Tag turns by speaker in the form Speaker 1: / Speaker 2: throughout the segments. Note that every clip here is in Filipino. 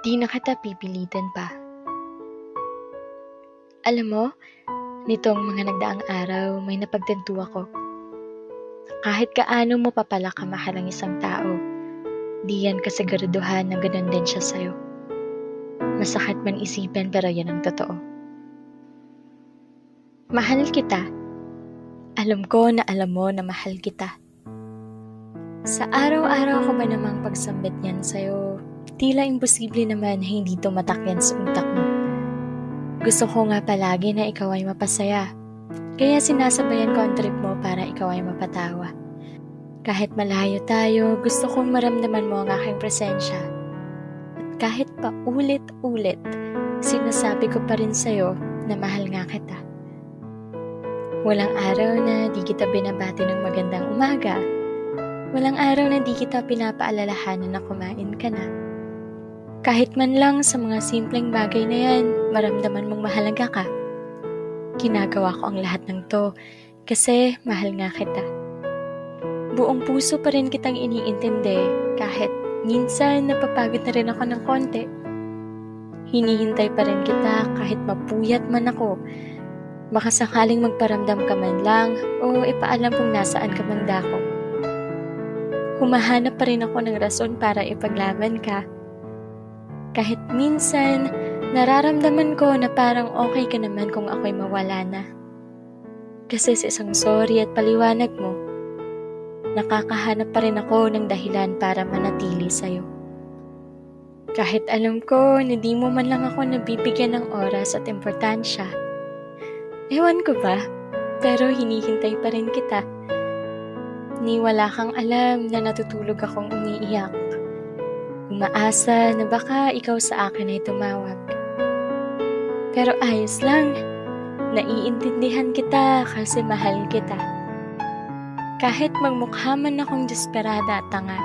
Speaker 1: Di na kita pipilitin pa. Alam mo, nitong mga nagdaang araw may napagtanto ako. Kahit kaano mo pa pala kamahal ang isang tao, di yan kasiguraduhan na ganun din siya sa'yo. Masakit man isipin pero yan ang totoo. Mahal kita. Alam ko na alam mo na mahal kita. Sa araw-araw ko ba namang pagsambit yan sa'yo, tila imposible naman na hindi tumatak yan sa utak mo. Gusto ko nga palagi na ikaw ay mapasaya. Kaya sinasabayan ko ang trip mo para ikaw ay mapatawa. Kahit malayo tayo, gusto kong maramdaman mo ang aking presensya. At kahit pa ulit-ulit, sinasabi ko pa rin sa'yo na mahal nga kita. Walang araw na di kita binabati ng magandang umaga. Walang araw na di kita pinapaalalahanan na kumain ka na. Kahit man lang sa mga simpleng bagay na yan, maramdaman mong mahalaga ka. Ginagawa ko ang lahat ng to kasi mahal nga kita. Buong puso pa rin kitang iniintindi kahit minsan napapagod na rin ako ng konti. Hinihintay pa rin kita kahit mapuyat man ako. Baka sakaling magparamdam ka man lang o ipaalam kung nasaan ka mang dako. Humahanap pa rin ako ng rason para ipaglaban ka. Kahit minsan, nararamdaman ko na parang okay ka naman kung ako'y mawala na. Kasi sa isang sorry at paliwanag mo, nakakahanap pa rin ako ng dahilan para manatili sa'yo. Kahit alam ko na di mo man lang ako nabibigyan ng oras at importansya. Ewan ko ba, pero hinihintay pa rin kita. Ni wala kang alam na natutulog akong umiiyak. Umaasa na baka ikaw sa akin ay tumawag. Pero ayos lang, naiintindihan kita kasi mahal kita. Kahit magmukha man akong desperada at tanga.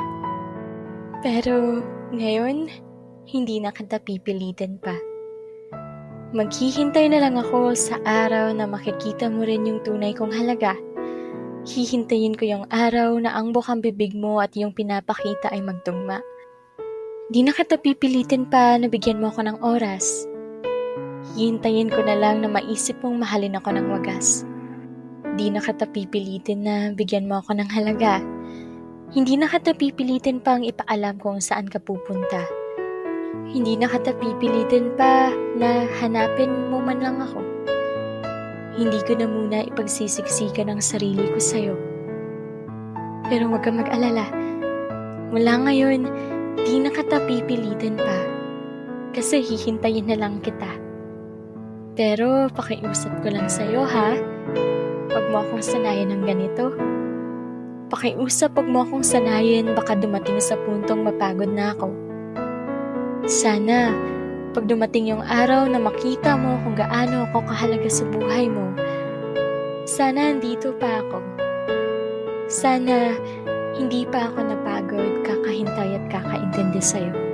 Speaker 1: Pero ngayon, hindi na kita pipilitin pa. Maghihintay na lang ako sa araw na makikita mo rin yung tunay kong halaga. Hihintayin ko yung araw na ang bukang bibig mo at yung pinapakita ay magtugma. Di na kita pipilitin pa na bigyan mo ako ng oras. Hihintayin ko na lang na maisip mong mahalin ako ng wagas. Di na kita pipilitin na bigyan mo ako ng halaga. Hindi na kita pipilitin pang ipaalam kung saan ka pupunta. Hindi na kita pipilitin pa na hanapin mo man lang ako. Hindi ko na muna ipagsisiksikan ang sarili ko sa'yo. Pero huwag kang mag-alala. Mula ngayon, di na kita pipilitin pa. Kasi hihintayin na lang kita. Pero pakiusap ko lang sa'yo ha. Huwag mo akong sanayin ng ganito. Pakiusap, huwag mo akong sanayin baka dumating sa puntong mapagod na ako. Sana, pag dumating yung araw na makita mo kung gaano ako kahalaga sa buhay mo, sana andito pa ako. Sana hindi pa ako napagod, kakahintay at kakaintindi sa'yo.